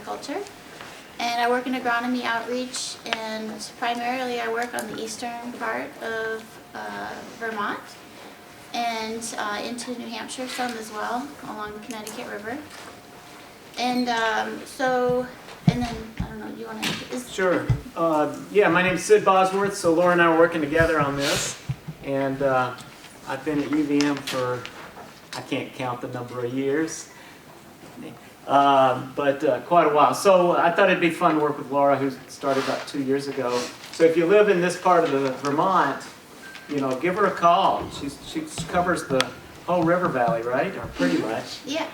agriculture. And I work in agronomy outreach, and primarily I work on the eastern part of Vermont and into New Hampshire some as well, along the Connecticut River. And and then, I don't know, do you want to... Sure. Yeah, my name's Sid Bosworth, so Laura and I are working together on this. And I've been at UVM for, I can't count the number of years, but quite a while. So I thought it'd be fun to work with Laura, who started about 2 years ago. So if you live in this part of the Vermont, you know, give her a call. She covers the whole river valley, right? Or pretty much. Yeah.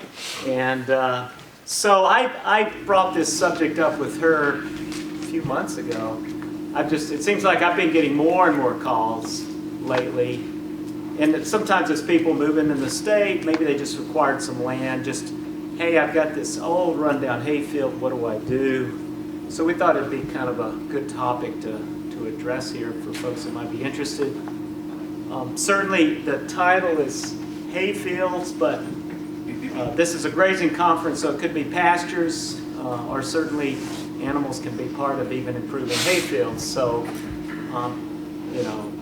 And so I brought this subject up with her a few months ago. It seems like I've been getting more and more calls lately. And sometimes it's people moving in the state, maybe they just acquired some land, just, hey, I've got this old rundown hayfield, what do I do? So we thought it'd be kind of a good topic to address here for folks that might be interested. Certainly the title is Hayfields, but this is a grazing conference, so it could be pastures, or certainly animals can be part of even improving hayfields. So, you know,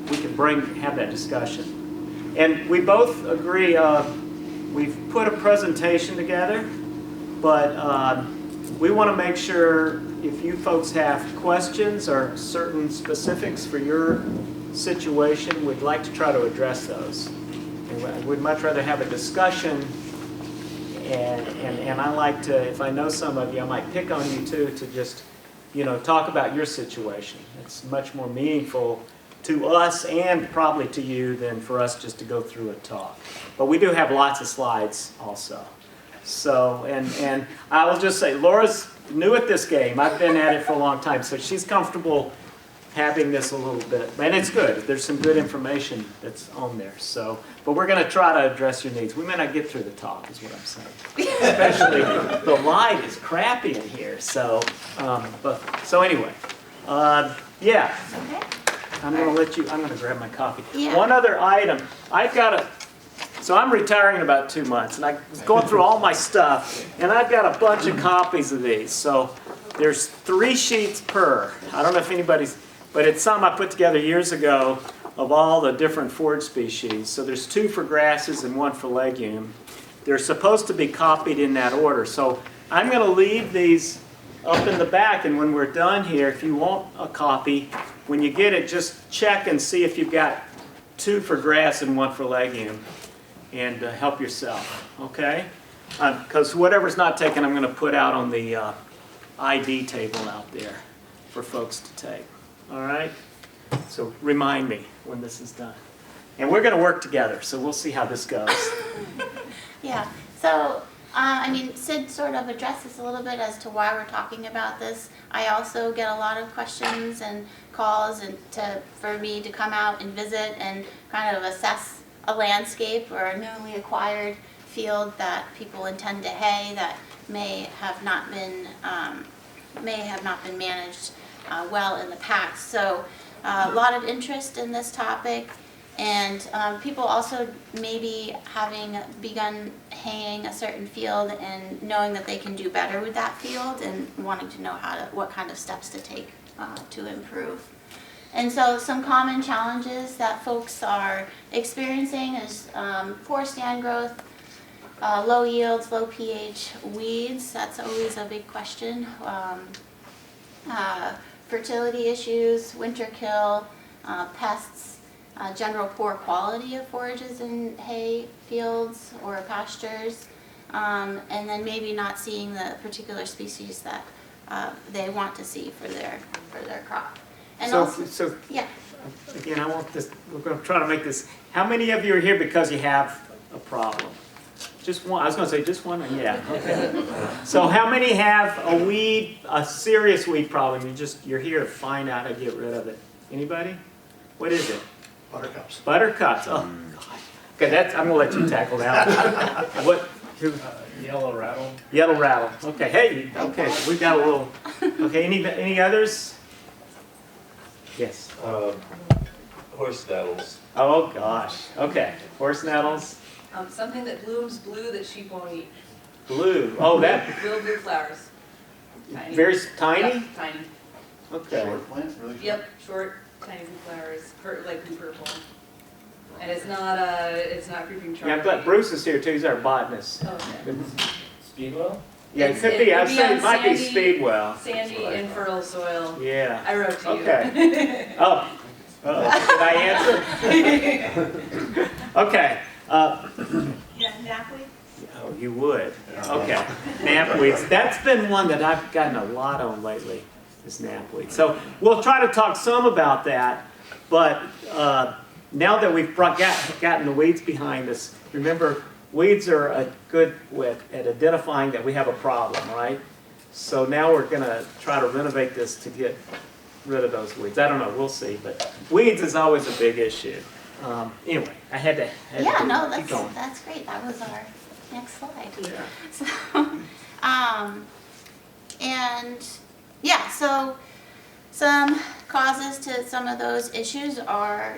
we can have that discussion. And we both agree, we've put a presentation together, but we want to make sure if you folks have questions or certain specifics for your situation, we'd like to try to address those. And we'd much rather have a discussion, and I like to, if I know some of you, I might pick on you too, to just, you know, talk about your situation. It's much more meaningful to us and probably to you than for us just to go through a talk. But we do have lots of slides also. So, and I will just say, Laura's new at this game. I've been at it for a long time, so she's comfortable having this a little bit. And it's good. There's some good information that's on there. So, but we're going to try to address your needs. We may not get through the talk, is what I'm saying. Especially the light is crappy in here. So, so anyway, yeah. Okay. I'm going to let you, I'm going to grab my coffee. Yeah. One other item. So I'm retiring in about 2 months, and I was going through all my stuff, and I've got a bunch of copies of these. So there's 3 sheets per. I don't know if anybody's, but it's some I put together years ago of all the different forage species. So there's 2 for grasses and 1 for legume. They're supposed to be copied in that order. So I'm going to leave these up in the back, and when we're done here, if you want a copy, when you get it, just check and see if you've got 2 for grass and 1 for legume, and help yourself, okay? Because whatever's not taken, I'm going to put out on the ID table out there for folks to take, all right? So remind me when this is done. And we're going to work together, so we'll see how this goes. Yeah, so I mean, Sid sort of addressed this a little bit as to why we're talking about this. I also get a lot of questions and calls for me to come out and visit and kind of assess a landscape or a newly acquired field that people intend to hay that may have not been managed well in the past. So a lot of interest in this topic. And people also maybe having begun haying a certain field and knowing that they can do better with that field and wanting to know what kind of steps to take to improve. And so some common challenges that folks are experiencing is poor stand growth, low yields, low pH, weeds. That's always a big question. Fertility issues, winter kill, pests. General poor quality of forages in hay fields or pastures, and then maybe not seeing the particular species that they want to see for their crop. And yeah. Again, we're going to try to make this, how many of you are here because you have a problem? Just one, I was going to say just one, yeah, okay. So how many have a weed, a serious weed problem? You're here to find out how to get rid of it. Anybody? What is it? Buttercups. Buttercups. Oh, God. Okay, I'm going to let you tackle that. What? Yellow rattle. Yellow rattle. Okay. Hey. Okay. We've got a little. Okay. Any others? Yes. Horse nettles. Oh gosh. Okay. Horse nettles. Something that blooms blue that sheep won't eat. Blue. Oh, that Little blue flowers. Tiny. very tiny? Yep, tiny. Okay. Short plant, really short. Yep, short, tiny blue flowers, like blue purple. And it's not creeping Yeah, chocolate. but Bruce is here too. He's our botanist. Oh, okay. Speedwell? Yeah, it could be. I It'd be said on it might be sandy- Speedwell. Sandy, infertile soil. Yeah. I wrote to you. Okay. Oh. Did I answer? Okay. Yeah, napweed. Oh, you would. Okay. Knapweeds. That's been one that I've gotten a lot on lately, is knapweed. So we'll try to talk some about that, but now that we've gotten the weeds behind us, remember, weeds are a good at identifying that we have a problem, right? So now we're going to try to renovate this to get rid of those weeds. I don't know, we'll see, but weeds is always a big issue. Anyway, I had to Yeah, no, keep going. that's great. That was our next slide. Yeah. So, and yeah, so some causes to some of those issues are,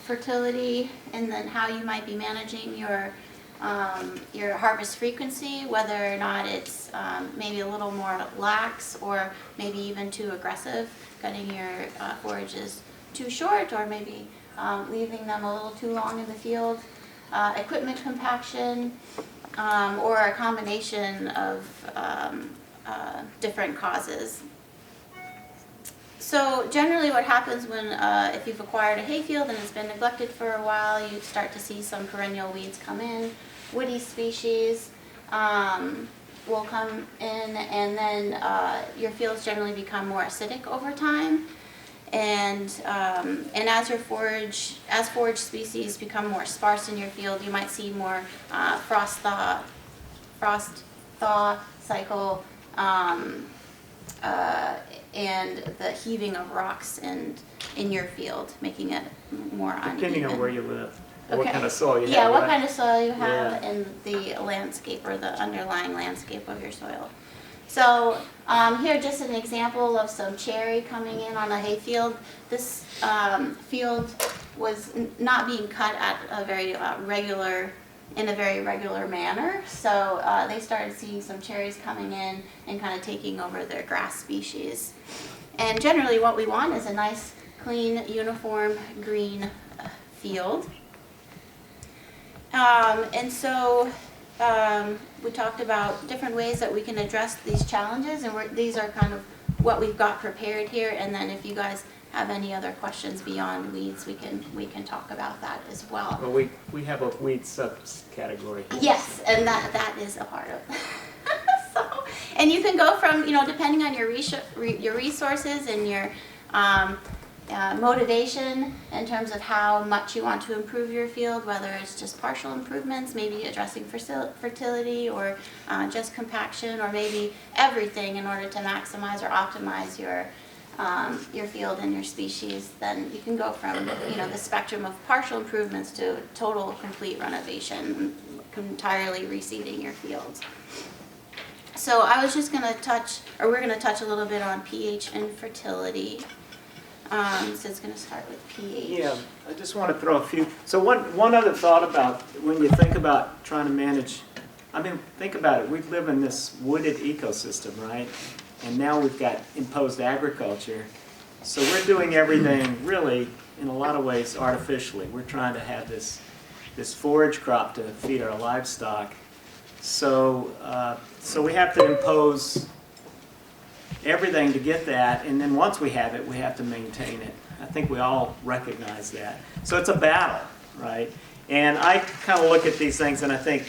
fertility, and then how you might be managing your harvest frequency, whether or not it's maybe a little more lax or maybe even too aggressive, cutting your forages too short, or maybe leaving them a little too long in the field, equipment compaction, or a combination of different causes. So generally what happens when, if you've acquired a hayfield and it's been neglected for a while, you start to see some perennial weeds come in. Woody species will come in, and then your fields generally become more acidic over time. And as forage species become more sparse in your field, you might see more frost thaw cycle, and the heaving of rocks in your field, making it more uneven. Depending on where you live, or what Okay. kind of soil you have. Yeah, what right? kind of soil you have Yeah. and the landscape or the underlying landscape of your soil. So here just an example of some cherry coming in on a hayfield. This field was not being cut at a very in a very regular manner. So they started seeing some cherries coming in and kind of taking over their grass species. And generally what we want is a nice, clean, uniform green field. And so we talked about different ways that we can address these challenges, and these are kind of what we've got prepared here. And then if you guys have any other questions beyond weeds, we can talk about that as well. Well, we have a weed subcategory here. Yes, and that is a part of it. So, and you can go from, depending on your resources and your motivation in terms of how much you want to improve your field, whether it's just partial improvements, maybe addressing fertility, or just compaction, or maybe everything in order to maximize or optimize your field and your species. Then you can go from the spectrum of partial improvements to total complete renovation, entirely reseeding your fields. So I was just going to we're going to touch a little bit on pH and fertility. So it's going to start with pH. Yeah, I just want to throw a few. So one other thought about when you think about trying to manage, think about it. We live in this wooded ecosystem, right? And now we've got imposed agriculture. So we're doing everything really, in a lot of ways, artificially. We're trying to have this forage crop to feed our livestock. So we have to impose everything to get that, and then once we have it, we have to maintain it. I think we all recognize that. So it's a battle, right? And I kind of look at these things, and I think,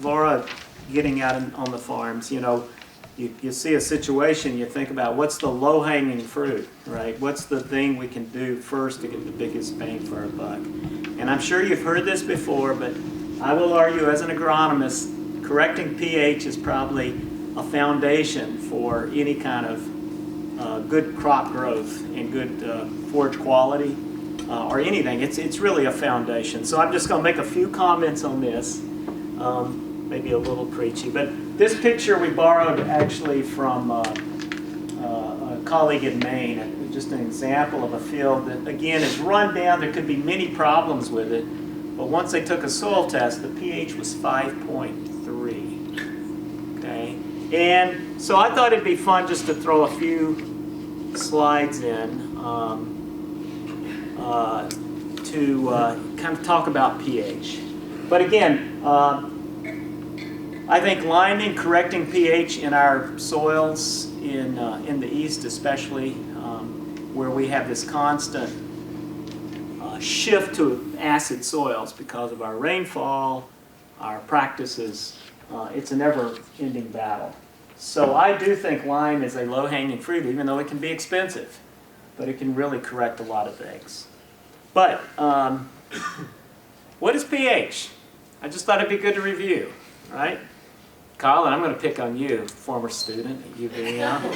Laura, getting out on the farms, you see a situation, you think about what's the low-hanging fruit, right? What's the thing we can do first to get the biggest bang for our buck? And I'm sure you've heard this before, but I will argue as an agronomist, correcting pH is probably a foundation for any kind of good crop growth and good forage quality or anything. It's really a foundation. So I'm just going to make a few comments on this, maybe a little preachy. But this picture we borrowed actually from a colleague in Maine. Just an example of a field that, again, is run down. There could be many problems with it. But once they took a soil test, the pH was 5.3. And so I thought it'd be fun just to throw a few slides in to kind of talk about pH. But again, I think liming, correcting pH in our soils in the East especially, where we have this constant shift to acid soils because of our rainfall, our practices, it's a never-ending battle. So I do think lime is a low-hanging fruit, even though it can be expensive, but it can really correct a lot of things. But what is pH? I just thought it'd be good to review, right? Colin, I'm going to pick on you, former student at UVM.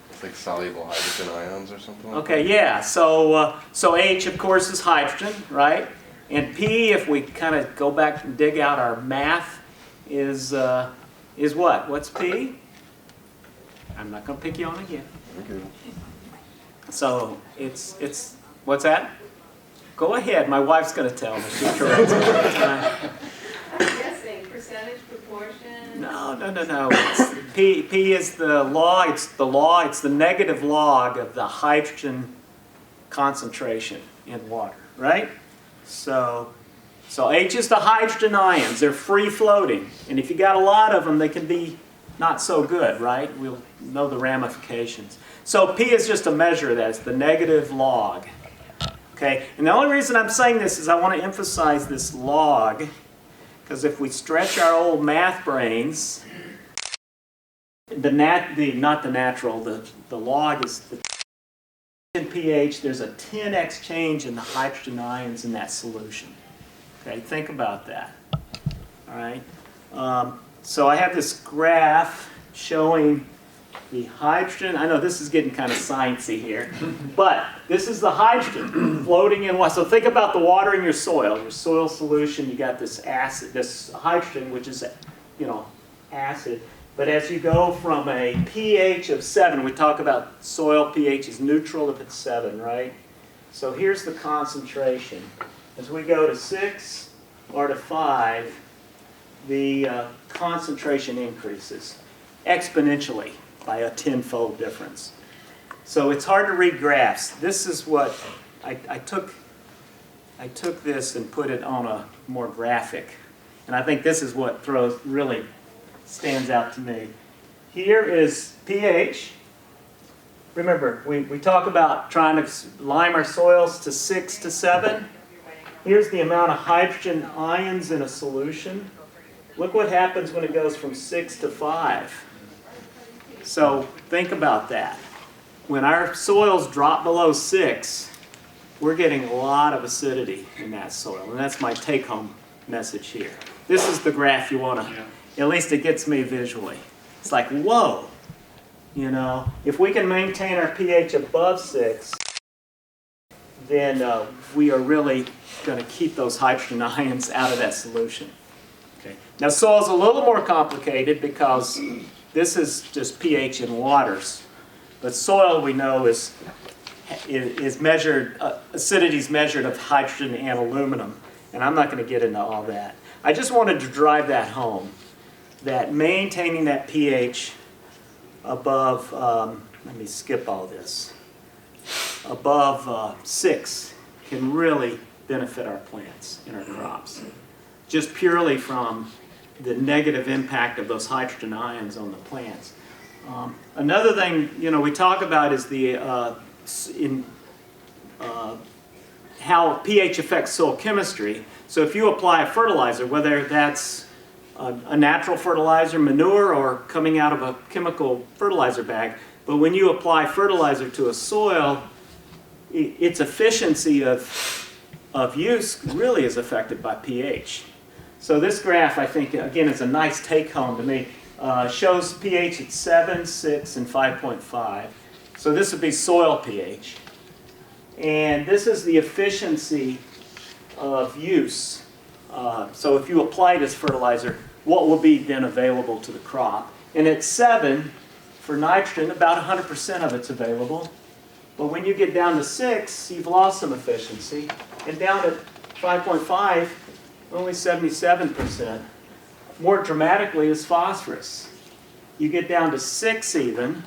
It's like soluble hydrogen ions or something like Okay, yeah. So H, of course, is hydrogen, right? And P, if we kind of go back and dig out our math, is what? What's P? I'm not going to pick you on again. Okay. So it's what's that? Go ahead. My wife's going to tell me. She corrects me all the time. I'm guessing percentage, proportion. No. It's, P is the log. It's the negative log of the hydrogen concentration in water, right? So H is the hydrogen ions. They're free floating, and if you got a lot of them, they can be not so good, right? We'll know the ramifications. So P is just a measure of that. It's the negative log. Okay, and the only reason I'm saying this is I want to emphasize this log, because if we stretch our old math brains, the log is the in pH. There's a 10x change in the hydrogen ions in that solution. Okay, think about that. All right. So I have this graph showing the hydrogen. I know this is getting kind of sciencey here, but this is the hydrogen floating in water. So think about the water in your soil solution. You got this acid, this hydrogen, which is, acid. But as you go from a pH of 7, we talk about soil pH is neutral if it's 7, right? So here's the concentration. As we go to 6 or to 5, the concentration increases exponentially by a 10-fold difference. So it's hard to read graphs. This is what I took this and put it on a more graphic, and I think this is what really stands out to me. Here is pH. Remember, we talk about trying to lime our soils to 6 to 7. Here's the amount of hydrogen ions in a solution. Look what happens when it goes from 6 to 5. So think about that. When our soils drop below 6, we're getting a lot of acidity in that soil. And that's my take-home message here. This is the graph you want to, at least it gets me visually. It's like, whoa. If we can maintain our pH above 6, then we are really going to keep those hydrogen ions out of that solution. Okay. Now soil is a little more complicated because this is just pH in waters, but soil we know is measured, acidity is measured of hydrogen and aluminum, and I'm not going to get into all that. I just wanted to drive that home, that maintaining that pH above, let me skip all this, above 6 can really benefit our plants and our crops, just purely from the negative impact of those hydrogen ions on the plants. Another thing, we talk about is the how pH affects soil chemistry. So if you apply a fertilizer, whether that's a natural fertilizer, manure, or coming out of a chemical fertilizer bag, but when you apply fertilizer to a soil, its efficiency of use really is affected by pH. So this graph, I think, again, is a nice take-home to me. Shows pH at 7, 6, and 5.5. So this would be soil pH. And this is the efficiency of use. So if you apply this fertilizer, what will be then available to the crop? And at 7, for nitrogen, about 100% of it's available. But when you get down to 6, you've lost some efficiency. And down at 5.5, only 77%. More dramatically is phosphorus. you get down to 6 even,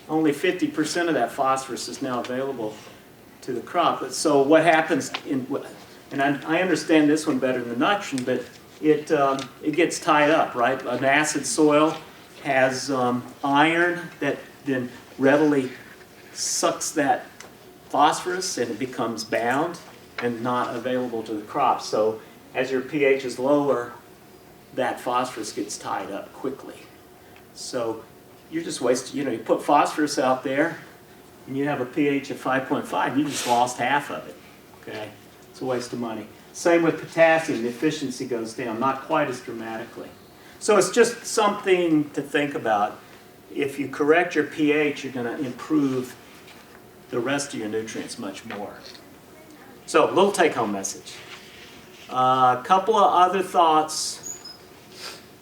only 50% of that phosphorus is now available to the crop. But so what happens and I understand this one better than nitrogen, but it gets tied up, right? An acid soil has iron that then readily sucks that phosphorus and it becomes bound and not available to the crop. So as your pH is lower, that phosphorus gets tied up quickly. So you're just wasting, you put phosphorus out there and you have a pH of 5.5, you just lost half of it, okay? It's a waste of money. Same with potassium, the efficiency goes down, not quite as dramatically. So it's just something to think about. If you correct your pH, you're going to improve the rest of your nutrients much more. So, a little take-home message. A couple of other thoughts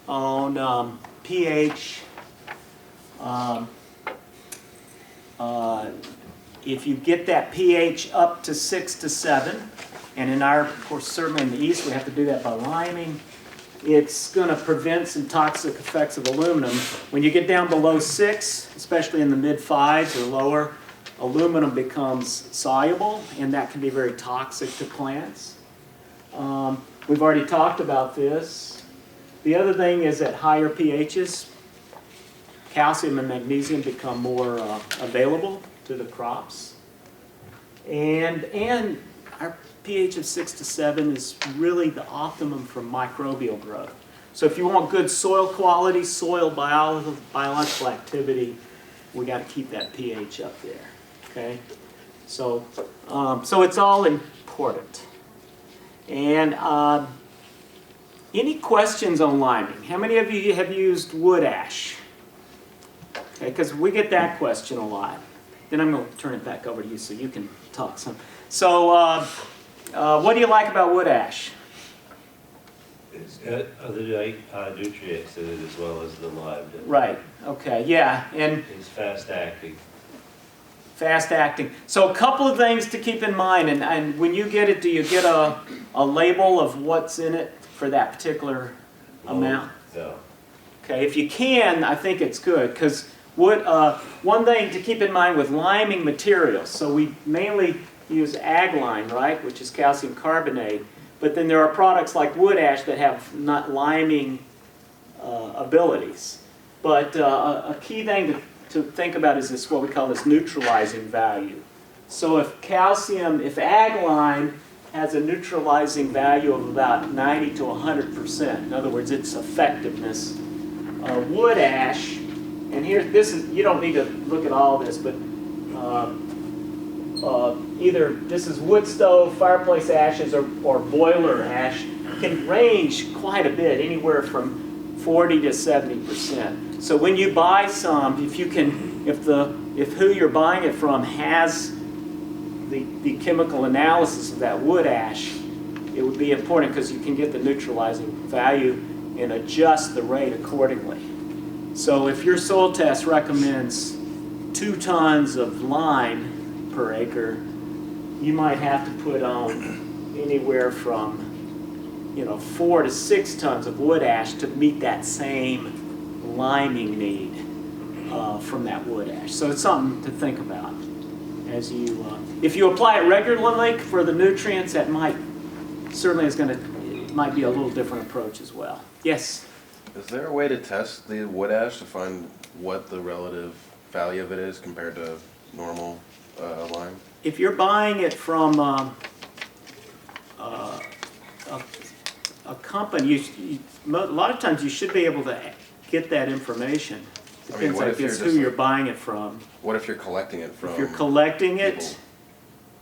on pH. If you get that pH up to 6 to 7, and in our, of course, certainly in the East, we have to do that by liming, it's going to prevent some toxic effects of aluminum. When you get down below 6, especially in the mid-5s or lower, aluminum becomes soluble, and that can be very toxic to plants. We've already talked about this. The other thing is at higher pHs, calcium and magnesium become more available to the crops. And our pH of 6 to 7 is really the optimum for microbial growth. So if you want good soil quality, soil biological activity, we got to keep that pH up there. Okay, so it's all important. And any questions on liming? How many of you have used wood ash? Okay, because we get that question a lot. Then I'm going to turn it back over to you so you can talk some. So what do you like about wood ash? It's got other nutrients in it as well as the lime. Right, okay, yeah. And it's fast acting. Fast acting. So a couple of things to keep in mind, and when you get it, do you get a label of what's in it for that particular amount? No. Okay, if you can, I think it's good, because one thing to keep in mind with liming materials, so we mainly use ag lime, right, which is calcium carbonate, but then there are products like wood ash that have not liming abilities. But a key thing to think about is this, what we call this neutralizing value. So if ag lime has a neutralizing value of about 90 to 100%, in other words, its effectiveness, wood ash, and here, you don't need to look at all this, but either this is wood stove, fireplace ashes, or boiler ash, can range quite a bit, anywhere from 40 to 70%. So when you buy some, if who you're buying it from has the chemical analysis of that wood ash, it would be important because you can get the neutralizing value and adjust the rate accordingly. So if your soil test recommends 2 tons of lime per acre, you might have to put on anywhere from 4 to 6 tons of wood ash to meet that same liming need from that wood ash. So it's something to think about as you, if you apply it regularly for the nutrients, that might be a little different approach as well. Yes? Is there a way to test the wood ash to find what the relative value of it is compared to normal lime? If you're buying it from a company, a lot of times you should be able to get that information. Depends, I guess, who you're buying it from. What if you're collecting it from? If you're collecting it,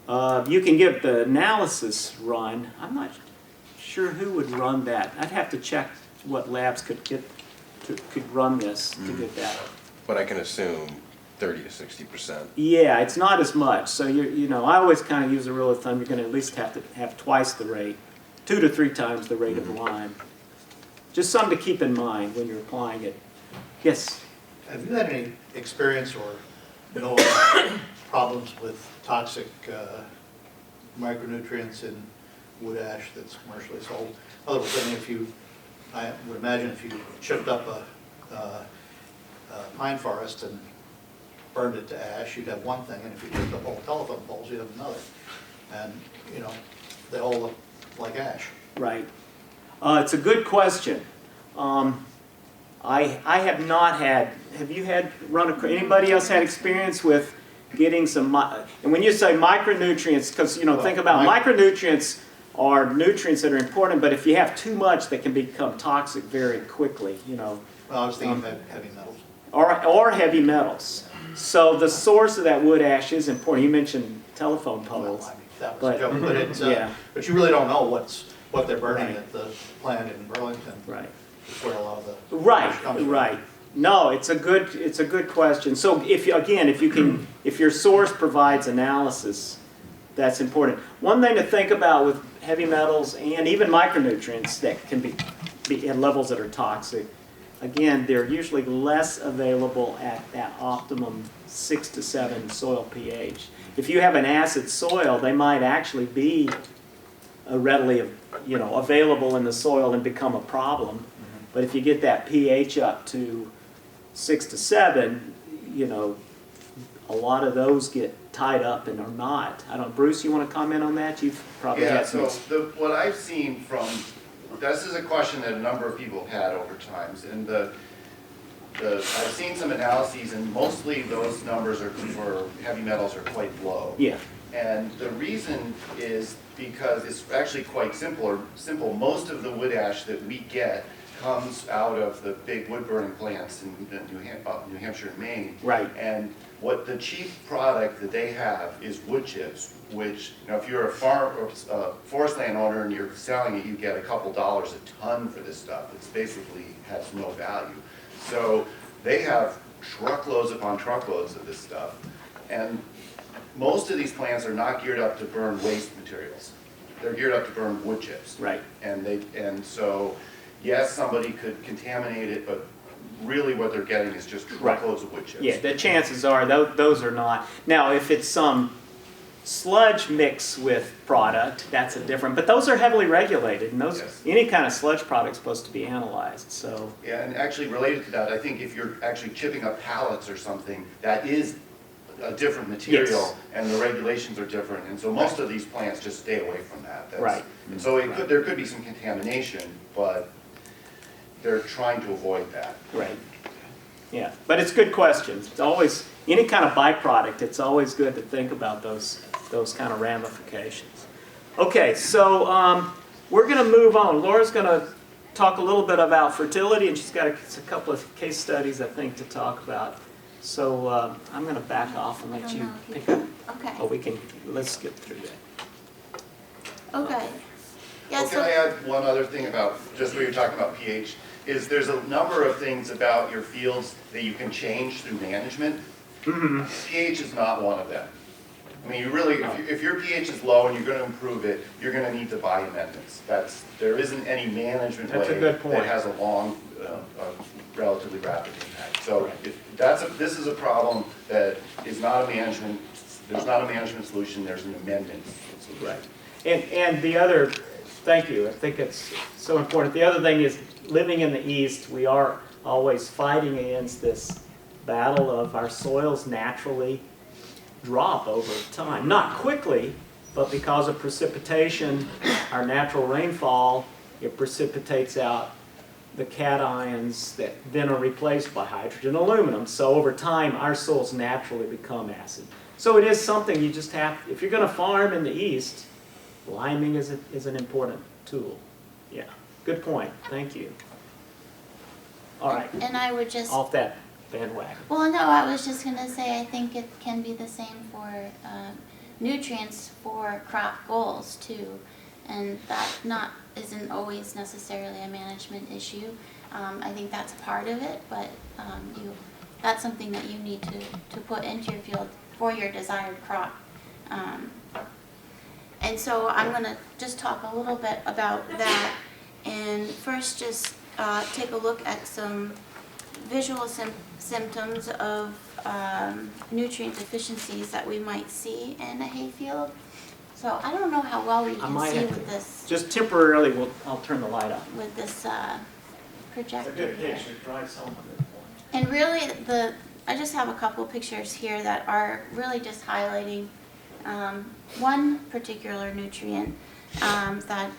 you can get the analysis run. I'm not sure who would run that. I'd have to check what labs could run this to get that. But I can assume 30 to 60%. Yeah, it's not as much. So I always kind of use a rule of thumb. You're going to at least have to have twice the rate, 2 to 3 times the rate of lime. Just something to keep in mind when you're applying it. Yes. Have you had any experience or no problems with toxic micronutrients in wood ash that's commercially sold? In other words, I would imagine if you chipped up pine forest and burned it to ash, you'd have one thing, and if you took the whole telephone poles, you'd have another. And, you know, they all look like ash. Right. It's a good question. I have not had, have you had, anybody else had experience with getting some, and when you say micronutrients, because, you know, think about micronutrients are nutrients that are important, but if you have too much, they can become toxic very quickly, you know. Well, I was thinking of heavy metals. Or heavy metals. So the source of that wood ash is important. You mentioned telephone poles. Well, I mean, that was But- a joke, but it's, Yeah. but you really don't know what they're burning Right. at the plant in Burlington. Right. Is where a lot of the Right, ash comes from. right. No, it's a good question. So if your source provides analysis, that's important. One thing to think about with heavy metals and even micronutrients that can be at levels that are toxic, again, they're usually less available at that optimum 6 to 7 soil pH. If you have an acid soil, they might actually be readily, you know, available in the soil and become a problem. But if you get that pH up to 6 to 7, you know, a lot of those get tied up and are not. I don't, Bruce, you want to comment on that? You've probably Yeah, had some. so what I've seen from, this is a question that a number of people have had over times, and I've seen some analyses, and mostly those numbers are for heavy metals are quite low. Yeah, And the reason is because it's actually quite simple. Most of the wood ash that we get comes out of the big wood burning plants in New Hampshire and Maine. right. And what the cheap product that they have is wood chips, which, you know, if you're a forest landowner and you're selling it, you get a couple dollars a ton for this stuff. It's basically has no value. So they have truckloads upon truckloads of this stuff. And most of these plants are not geared up to burn waste materials. They're geared up to burn wood chips. Right. And so, yes, somebody could contaminate it, but really what they're getting is just truckloads of wood chips. Yeah, the chances are those are not. Now, if it's some sludge mix with product, that's a different, but those are heavily regulated, and those, Yes. any kind of sludge product is supposed to be analyzed, so. Yeah, and actually related to that, I think if you're actually chipping up pallets or something, that is a different material, Yes. and the regulations are different, and so most of these plants just stay away from that. Right. And so there could be some contamination, but they're trying to avoid that. Right. Yeah, but it's good questions. It's always, any kind of byproduct, it's always good to think about those kind of ramifications. Okay, so we're going to move on. Laura's going to talk a little bit about fertility, and she's got a couple of case studies, I think, to talk about. So I'm going to back off and let you pick up. Okay, Oh, let's skip through that. okay. Yeah, Well, can I add one other thing about, just what you're talking about pH, is there's a number of things about your fields that you can change through management. pH is not one of them. I mean, you really, if your pH is low and you're going to improve it, you're going to need to buy amendments. There isn't any management That's a way good point. that has a long, relatively rapid impact. So this is a problem that is not a management, there's not a management solution, there's an amendment solution. Right. And the other, thank you, I think it's so important. The other thing is, living in the East, we are always fighting against this battle of our soils naturally drop over time. Not quickly, but because of precipitation, our natural rainfall, it precipitates out the cations that then are replaced by hydrogen and aluminum. So over time, our soils naturally become acid. So it is something you just have, if you're going to farm in the East, liming is an important tool. Yeah, good point. Thank you. All right, And I would just, off that bandwagon. well, no, I was just gonna say, I think it can be the same for nutrients for crop goals too. And that isn't always necessarily a management issue. I think that's part of it, but that's something that you need to put into your field for your desired crop. And so I'm gonna just talk a little bit about that, and first just take a look at some visual symptoms of nutrient deficiencies that we might see in a hayfield. So I don't know how well we I can might see have with to, this just temporarily, I'll turn the light on. projector. It's a good here. picture, drives home a good point. And really, I just have a couple pictures here that are really just highlighting one particular nutrient that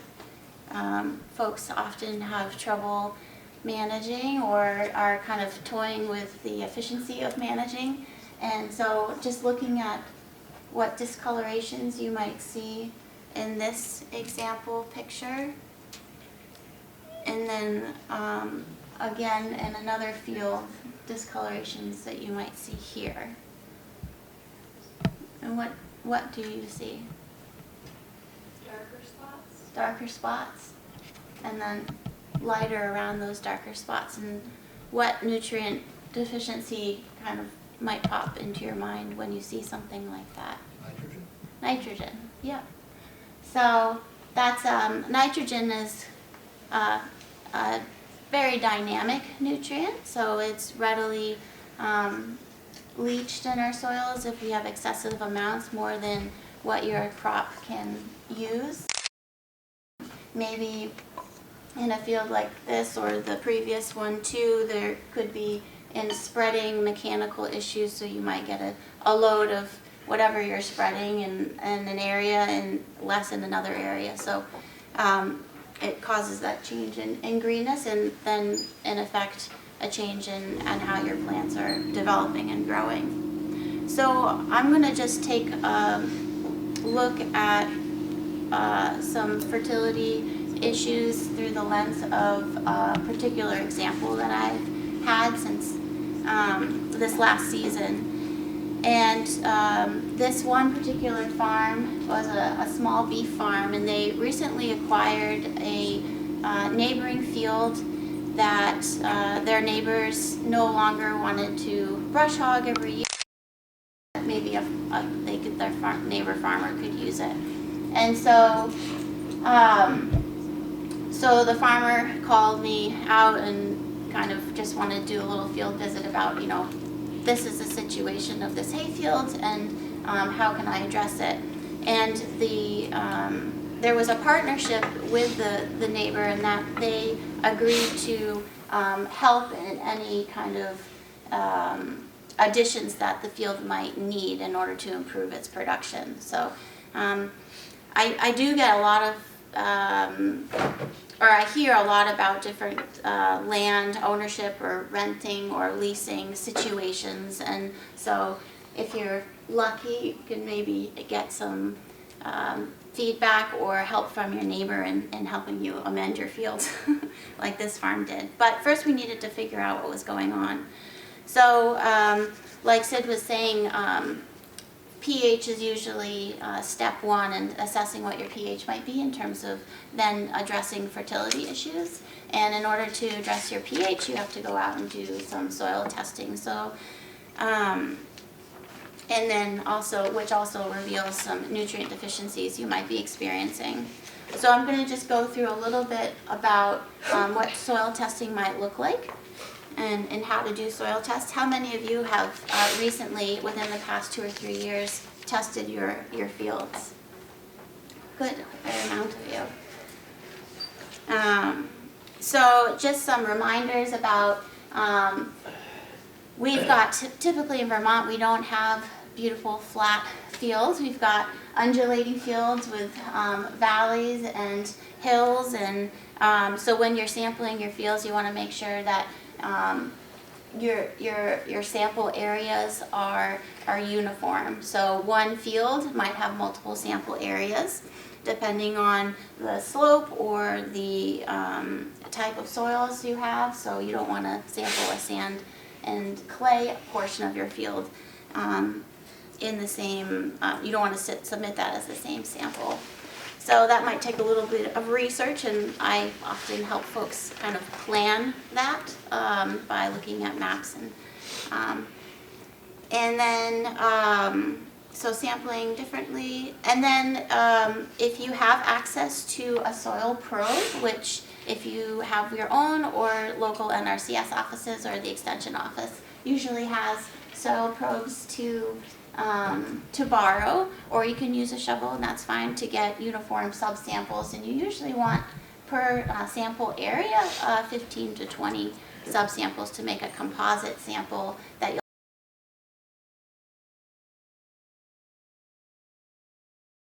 folks often have trouble managing or are kind of toying with the efficiency of managing. And so just looking at what discolorations you might see in this example picture, and then again in another field, discolorations that you might see here. And what do you see? Darker spots? Darker spots, and then lighter around those darker spots. And what nutrient deficiency kind of might pop into your mind when you see something like that? Nitrogen? Nitrogen, yeah. So that's nitrogen is a very dynamic nutrient, so it's readily leached in our soils if we have excessive amounts, more than what your crop can use. Maybe in a field like this or the previous one too, there could be in spreading mechanical issues, so you might get a load of whatever you're spreading in an area and less in another area. So it causes that change in greenness, and then in effect a change in how your plants are developing and growing. So I'm going to just take a look at some fertility issues through the lens of a particular example that I've had since this last season. And this one particular farm was a small beef farm, and they recently acquired a neighboring field that their neighbors no longer wanted to brush hog every year. Maybe their neighbor farmer could use it. And so so the farmer called me out and kind of just wanted to do a little field visit about, this is the situation of this hayfield and how can I address it. And there was a partnership with the neighbor in that they agreed to help in any kind of additions that the field might need in order to improve its production. So I do get a lot of or I hear a lot about different land ownership or renting or leasing situations, and so if you're lucky, you can maybe get some feedback or help from your neighbor in helping you amend your field like this farm did. But first we needed to figure out what was going on. So like Sid was saying, pH is usually step one in assessing what your pH might be in terms of then addressing fertility issues. And in order to address your pH, you have to go out and do some soil testing. So, and then also, which also reveals some nutrient deficiencies you might be experiencing. So I'm going to just go through a little bit about what soil testing might look like and how to do soil tests. How many of you have recently, within the past 2 or 3 years, tested your fields? Good, a fair amount of you. So just some reminders about, we've got, typically in Vermont, we don't have beautiful flat fields. We've got undulating fields with valleys and hills, and so when you're sampling your fields, you want to make sure that your sample areas are uniform. So one field might have multiple sample areas depending on the slope or the type of soils you have. So you don't want to sample a sand and clay portion of your field in the same, you don't want to submit that as the same sample. So that might take a little bit of research, and I often help folks kind of plan that by looking at maps and then so sampling differently. And then if you have access to a soil probe, which if you have your own or local NRCS offices or the extension office usually has soil probes to borrow, or you can use a shovel, and that's fine, to get uniform subsamples. And you usually want per sample area 15 to 20 subsamples to make a composite sample that you'll